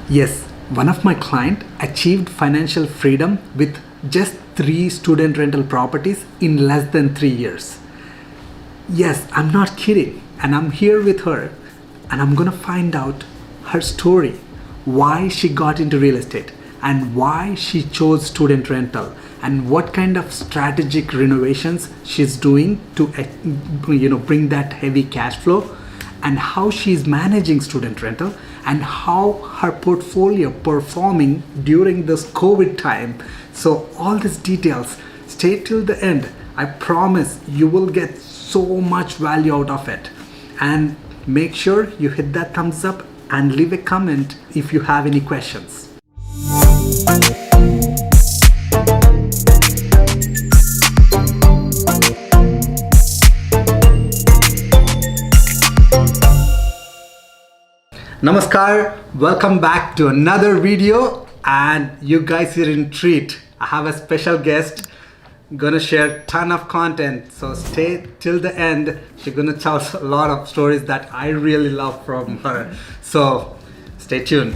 Yes, one of my client achieved financial freedom with just 3 student rental properties in less than 3 years. Yes, I'm not kidding. And I'm here with her and I'm gonna find out her story, why she got into real estate and why she chose student rental and what kind of strategic renovations she's doing to bring that heavy cash flow, and how she's managing student rental and how her portfolio performing during this COVID time. So all these details, stay till the end. I promise you will get so much value out of it. And make sure you hit that thumbs up and leave a comment if you have any questions. Namaskar, welcome back to another video, and you guys are in treat. I have a special guest gonna share ton of content, so stay till the end. She's gonna tell us a lot of stories that I really love from her, so stay tuned.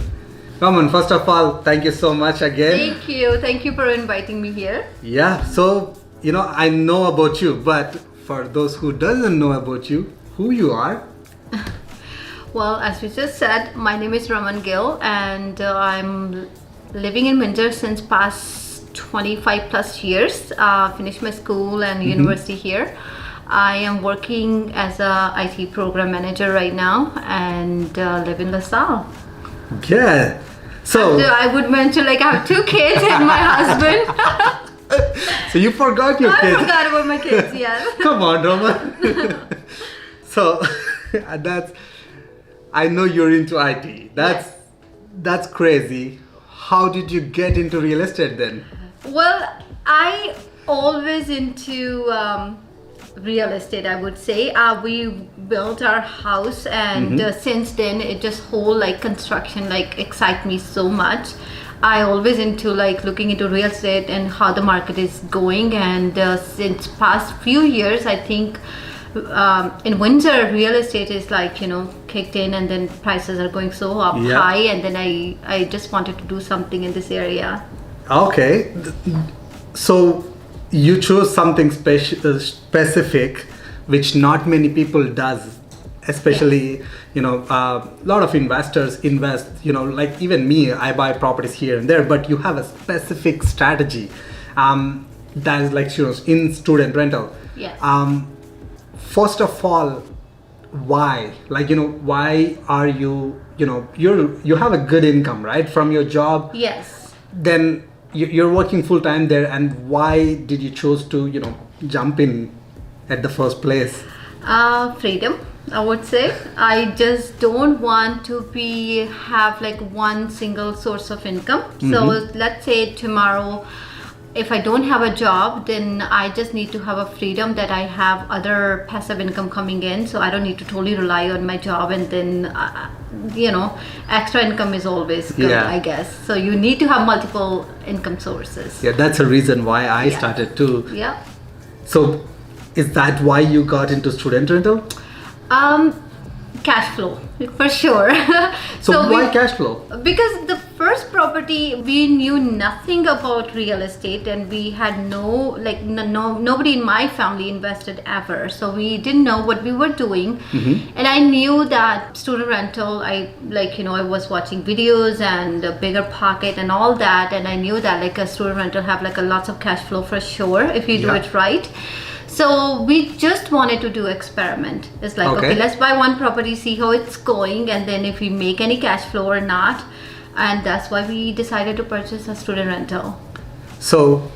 Raman, first of all, thank you so much again. Thank you for inviting me here. Yeah, so I know about you, but for those who doesn't know about you, who you are. Well, as you just said, my name is Raman Gill, and I'm living in Windsor since past 25 plus years. Finished my school and university here. I am working as a IT program manager right now and live in LaSalle. Yeah. So I would mention, I have 2 kids and my husband. So you forgot your kids. I forgot about my kids, yes. Come on, Raman. So I know you're into IT. That's crazy. How did you get into real estate then? Well, I always into real estate, I would say. We built our house, and since then it just whole construction excite me so much. I always into looking into real estate and how the market is going, and since past few years I think in Windsor real estate is kicked in, and then prices are going so up high, and then I just wanted to do something in this area. Okay, so you chose something specific which not many people does, especially a lot of investors invest, like even me, I buy properties here and there, but you have a specific strategy that is in student rental. Yes. First of all, why? Why are you you have a good income, right, from your job? Yes. Then you're working full time there, and why did you choose to jump in at the first place? Freedom, I would say. I just don't want to have one single source of income. So let's say tomorrow, if I don't have a job, then I just need to have a freedom that I have other passive income coming in, so I don't need to totally rely on my job, and then extra income is always good, I guess. So you need to have multiple income sources. Yeah, that's a reason why I started too. Yeah. So is that why you got into student rental? Cash flow, for sure. So why cash flow? Because the first property, we knew nothing about real estate, and we had nobody in my family invested ever, so we didn't know what we were doing. And I knew that student rental, I was watching videos and a Bigger Pocket and all that, and I knew that a student rental have a lots of cash flow for sure if you do it right. So we just wanted to do experiment. It's okay, let's buy one property, see how it's going, and then if we make any cash flow or not. And that's why we decided to purchase a student rental. So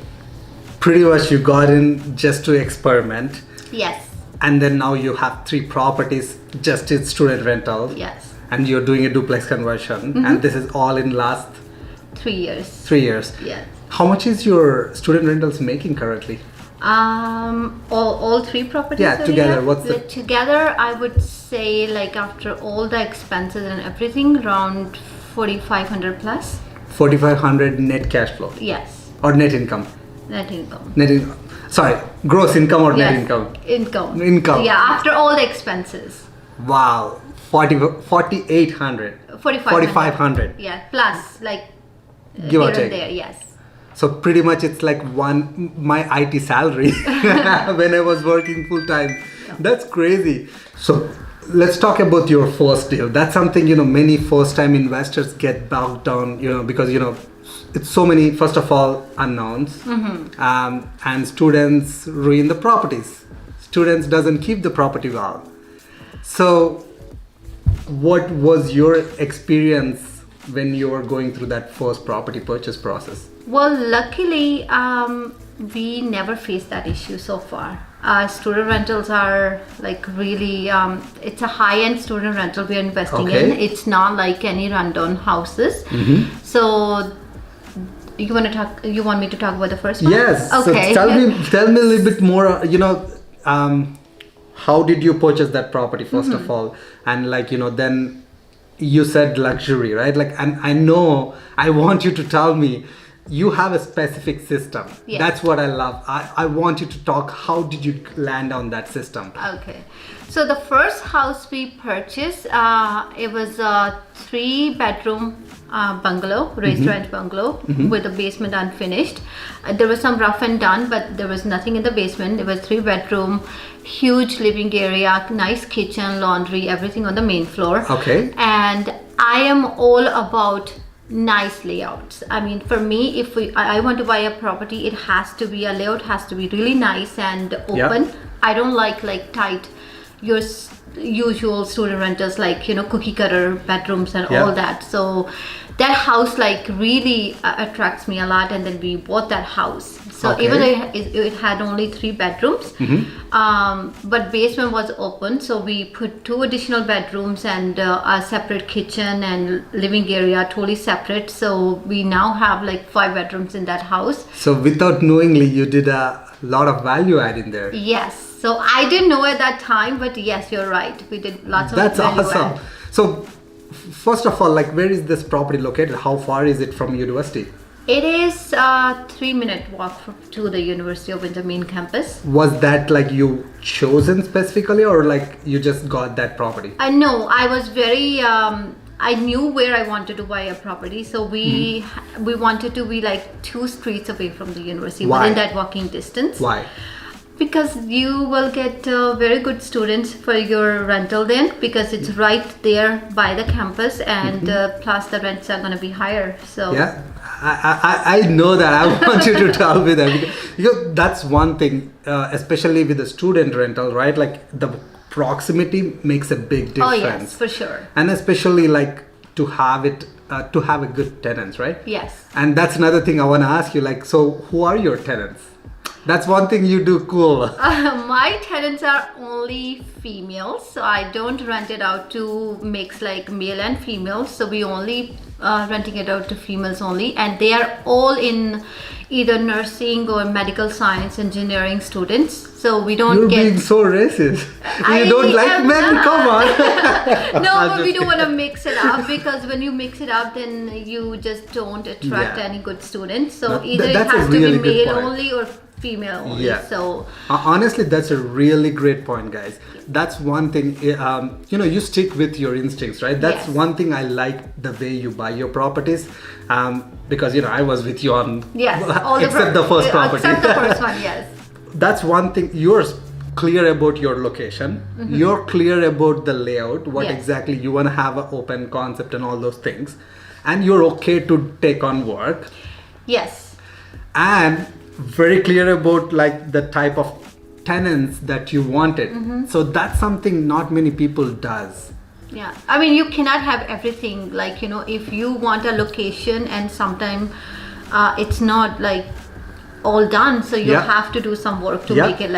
pretty much you got in just to experiment. Yes. And then now you have 3 properties just in student rental. Yes. And you're doing a duplex conversion, and this is all in last 3 years. 3 years. Yes. How much is your student rentals making currently? All 3 properties. Yeah, together. Together, I would say after all the expenses and everything, around 4,500 plus. 4,500 net cash flow. Yes. Or net income. Net income. Net income. Sorry, gross income or net income? Income. Income. Yeah, after all the expenses. Wow, 4,800. 4,500. Yeah, plus like Give or here take. and there, yes. So pretty much it's like my IT salary when I was working full time. That's crazy. So let's talk about your first deal. That's something, many first time investors get bogged down, because, it's so many, first of all, unknowns. And students ruin the properties. Students doesn't keep the property well. So what was your experience when you were going through that first property purchase process? Well, luckily, we never faced that issue so far. Student rentals are like really, it's a high-end student rental we're investing in. It's not like any rundown houses. So you want me to talk about the first one? Yes. Okay. So tell me a little bit more, how did you purchase that property first of all? And then you said luxury, right? And I know, I want you to tell me, you have a specific system. Yes. That's what I love. I want you to talk, how did you land on that system? Okay. So the first house we purchased, it was a 3-bedroom bungalow, raised ranch bungalow with a basement unfinished. There was some rough and done, but there was nothing in the basement. It was 3-bedroom, huge living area, nice kitchen, laundry, everything on the main floor. Okay. And I am all about nice layouts. I mean, for me, if I want to buy a property, a layout has to be really nice and open. Yeah. I don't like tight, your usual student rentals, like cookie cutter bedrooms and all that. So that house really attracts me a lot, and then we bought that house. So even though it had only 3 bedrooms, but basement was open, so we put 2 additional bedrooms and a separate kitchen and living area, totally separate. So we now have 5 bedrooms in that house. So without knowingly, you did a lot of value add in there. Yes. So I didn't know at that time, but yes, you're right. We did lots of That's value awesome. add. So first of all, where is this property located? How far is it from university? It is a 3-minute walk to the University of Windsor main campus. Was that you chosen specifically, or you just got that property? No, I was very I knew where I wanted to buy a property, so we wanted to be 2 streets away from the university. Why? Within that walking distance. Why? Because you will get very good students for your rental then, because it's right there by the campus, and plus the rents are going to be higher. So yeah, I know that. I want you to tell me that, because that's one thing, especially with the student rental, right? The proximity makes a big difference. Oh yes, for sure. And especially to have it, to have a good tenants, right? Yes. And that's another thing I want to ask you. So who are your tenants? That's one thing you do cool. My tenants are only females, so I don't rent it out to mix male and female. So we only renting it out to females only, and they are all in either nursing or medical science, engineering students. So we don't You're get. being so racist. I You don't like am men? not. Come on. No, I'm but just we don't want to kidding. mix it up, because when you mix it up, then you just don't attract Yeah. any good students. So No, either it that's a has to really be good male point. only or female only. Yeah. So Honestly, that's a really great point, guys. That's one thing. You stick with your instincts, right? That's Yes. one thing I like, the way you buy your properties, because I was with you on yes, all except the first property. Except the first one, yes. That's one thing. You're clear about your location. You're clear about the layout, what Yes. exactly you want to have, an open concept and all those things, and you're okay to take on work, Yes. and very clear about the type of tenants that you wanted. So that's something not many people does. Yeah, I mean, you cannot have everything. If you want a location and sometime it's not all done, so you Yeah. have to do some work to Yeah. make it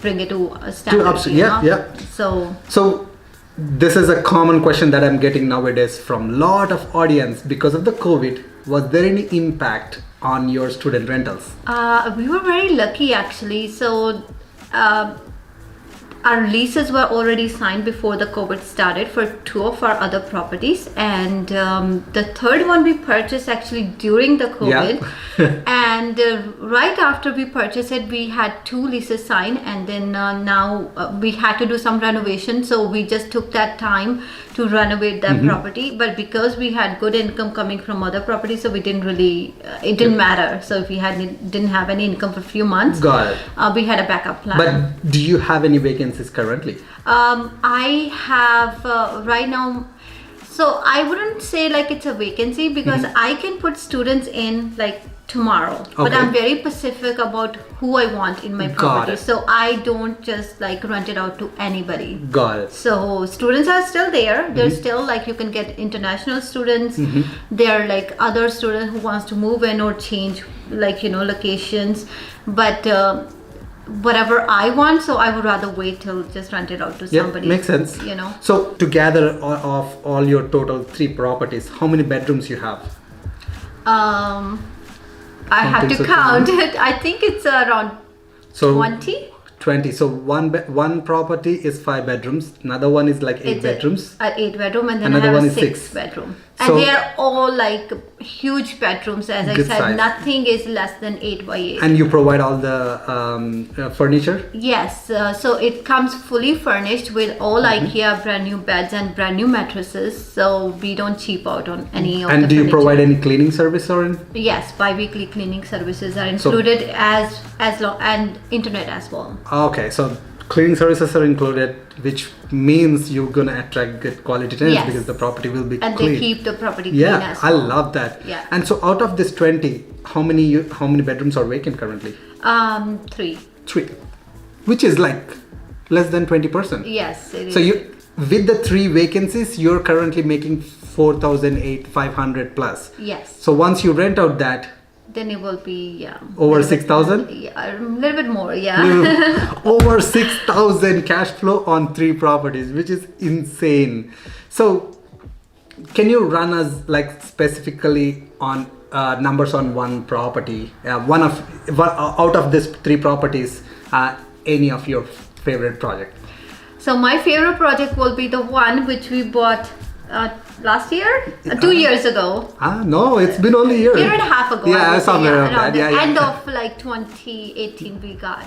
bring it to a standard. Yeah. So So this is a common question that I'm getting nowadays from lot of audience because of the COVID. Was there any impact on your student rentals? we were very lucky actually. So our leases were already signed before the COVID started for 2 of our other properties, and the third one we purchased actually during the COVID. And right after we purchased it, we had 2 leases signed, and then now we had to do some renovation, so we just took that time to renovate that property. But because we had good income coming from other properties, so we didn't really it didn't matter. So if we didn't have any income for a few months, got it. We had a backup plan. But do you have any vacancies currently? I have right now, so I wouldn't say like it's a vacancy, because I can put students in like tomorrow, but Okay. I'm very specific about who I want in my Got property, it. so I don't just like rent it out to anybody. Got it. So students are still there. They're still like, you can get international students. They're like other students who wants to move in or change like, you know, locations. But whatever I want, so I would rather wait till just rent it out to Yeah, somebody. makes sense. You know. So together of all your total 3 properties, how many bedrooms you have? I have Counting to such count it. I think it's around So 20. 20. So one property is 5 bedrooms. Another one is like 8 bedrooms. An 8 bedroom, and then Another I have one a is 6 6. bedroom. So- And they are all like huge bedrooms. As I Good said, size. nothing is less than 8 by 8. And you provide all the furniture? Yes, so it comes fully furnished with all IKEA brand new beds and brand new mattresses. So we don't cheap out on any of And the do you furniture. provide any cleaning service or any? Yes, bi-weekly cleaning services are included, as long, and internet as well. Okay, so cleaning services are included, which means you're gonna attract good quality tenants Yes. because the property will be And clean. they keep the property clean Yeah, as I well. love that. Yeah. And so out of this 20, how many bedrooms are vacant currently? 3. 3, which is like less than 20%. Yes, it is. So you, with the 3 vacancies, you're currently making 4,500 plus. Yes. So once you rent out that, Then it will be, yeah. Over little bit- 6,000? Yeah, a little bit more, yeah. over 6,000 cash flow on 3 properties, which is insane. So can you run us like specifically on numbers on one property, out of these 3 properties, any of your favorite project? So my favorite project will be the one which we bought last year, 2 years ago. No, it's been only a year. Year and a half ago. I Yeah, would say, somewhere around around that. the Yeah, yeah. end of like 2018 we got.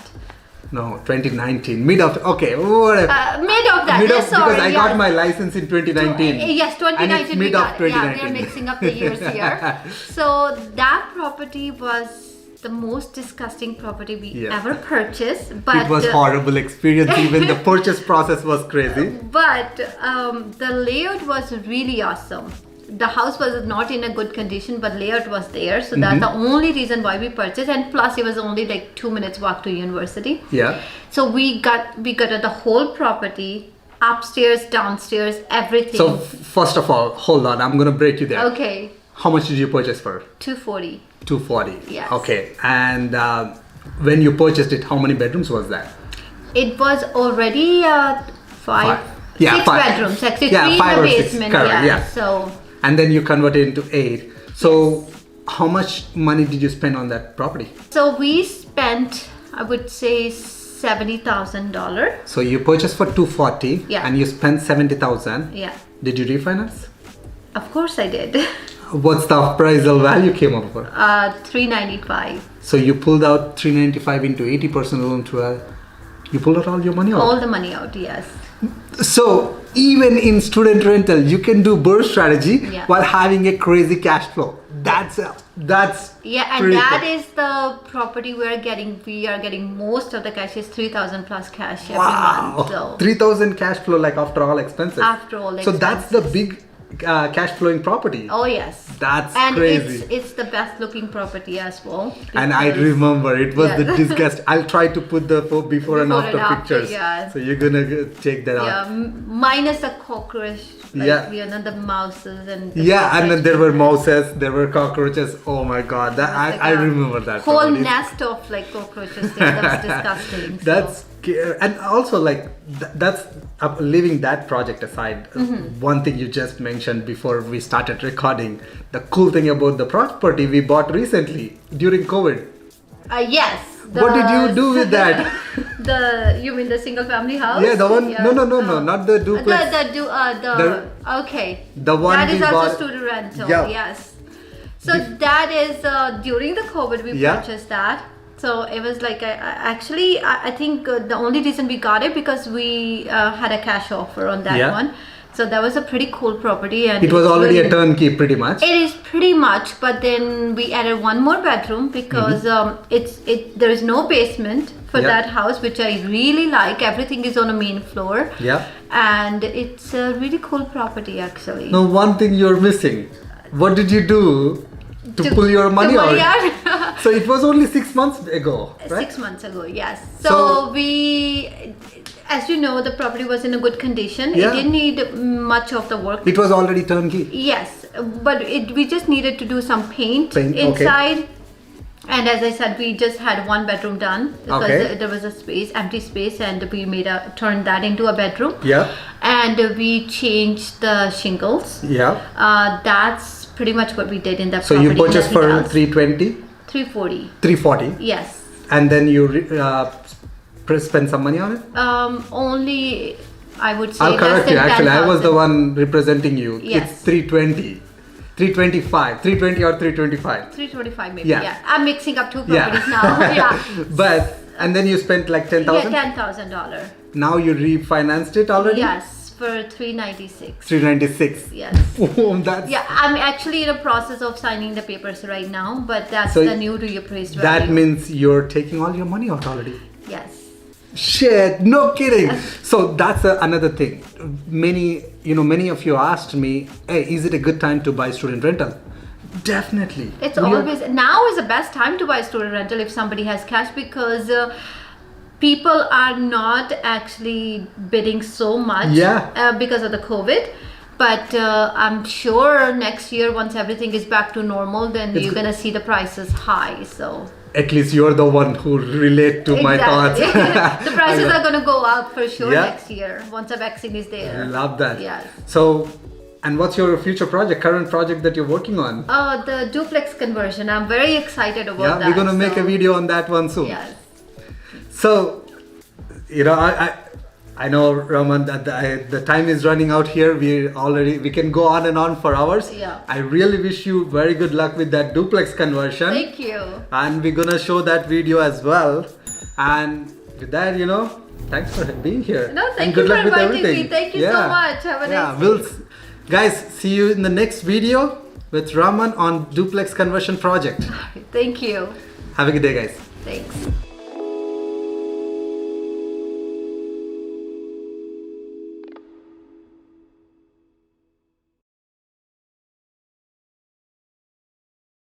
No, 2019, mid of, okay, whatever. Mid of that, Mid of, yes, sorry. because I yes. got my license in 2019. Yes, 2019 And it's we mid of got. Yeah, 2019. they're mixing up the years here. So that property was the most disgusting property we Yeah. ever purchased. But It was horrible experience. Even the purchase process was crazy. But the layout was really awesome. The house was not in a good condition, but layout was there. So that's the only reason why we purchased. And plus, it was only like 2 minutes walk to university. Yeah. So we got the whole property, upstairs, downstairs, everything. So first of all, hold on. I'm gonna break you there. Okay, How much did you purchase for? 240. 240. Yes. Okay. And when you purchased it, how many bedrooms was that? It was already 5. Yeah, 6 5. bedrooms. Actually, Yeah, 3 5 in or the 6, basement. correct, yeah. So And then you converted it into 8. So how much money did you spend on that property? So we spent, I would say, $70,000. So you purchased for 240. Yeah. And you spent 70,000. Yeah, Did you refinance? of course I did. What's the appraisal value came up for? 395. So you pulled out 395 into 80% loan to you pulled out all your money out. All the money out, yes. So even in student rental, you can do burst strategy Yeah. while having a crazy cash flow. That's Yeah, and pretty that cool. is the property we are getting most of the cash is 3,000 plus cash every wow. month. So 3,000 cash flow like after all expenses. After all So that's the big cash flowing property. oh yes. That's And crazy. it's the best looking property as well. And I because- remember it was Yeah. the disgust. I'll try to put the before and after pictures. yeah. So you're gonna check that out. Yeah, minus the cockroach. Like, Yeah. you know, the mouses and the Yeah, and then cockroach. there were mouses, there were cockroaches. Oh my god, that Like I a remember that. whole property. nest of like cockroaches there. That's disgusting. So. That's and also like that's leaving that project aside. One thing you just mentioned before we started recording, the cool thing about the property we bought recently during COVID. Yes. What did you do with that? You mean the single family house? Yeah, the one. Yeah. No, Oh. not the duplex. Okay. The one that is we also bought- student rental. Yeah. Yes. So that is during the COVID we Yeah. purchased that. So it was like I think the only reason we got it because we had a cash offer on that Yeah. one. So that was a pretty cool property, and It was it's already really- a turnkey, pretty much. It is pretty much, but then we added one more bedroom because there is no basement for Yeah. that house, which I really like. Everything is on a main floor. Yeah. And it's a really cool property actually. No, one thing you're missing. What did you do to pull your money out? out? So it was only 6 months ago, right? 6 months ago, yes. So, So- we, as you know, the property was in a good condition. Yeah. It didn't need much of the work. It was already turnkey. Yes, but we just needed to do some paint, Paint, okay. inside. And as I said, we just had one bedroom done because Okay. there was a empty space, and we turned that into a bedroom. Yeah. And we changed the shingles. Yeah. That's pretty much what we did in that So property. you purchased for nothing else. 320, 340. 340, Yes. and then you spend some money on it. Only I would say. I'll less correct than you. Actually, I was the 10,000. one representing you. Yes. It's 320, 325, 320 or 325. 325 maybe. Yeah. Yeah. I'm mixing up two Yeah. properties now. Yeah. But and then you spent like Yeah, 10,000. $10,000. Now you refinanced it already. Yes, for 396. 396. Yes. Oh, that's Yeah, I'm actually in a process of signing the papers right now, but that's So the new reappraised value. that means you're taking all your money out already. Yes. Shit, no kidding. So that's another thing. Many of you asked me, hey, is it a good time to buy student rental? Definitely. It's We are- always now is the best time to buy student rental if somebody has cash because people are not actually bidding so much because of the COVID. But I'm sure next year, once everything is back to normal, then It's you're good. gonna see the prices high. So At least you're the one who relate to my thoughts. the prices are gonna go up for sure Yeah. next year once the vaccine is there. Love that. Yes. So, and what's your future project, current project that you're working on? The duplex conversion. I'm very excited about Yeah, that. we're gonna make a so- video on that one soon. Yes. So, I know, Raman, that the time is running out here. We can go on and on for hours. Yeah. I really wish you very good luck with that duplex conversion. Thank you. And we're gonna show that video as well. And with that, thanks for being here. No, and thank good you for luck with inviting everything. me. Thank you so much. Have a nice day. Guys, see you in the next video with Raman on duplex conversion project. Thank you. Have a good day, guys. Thanks.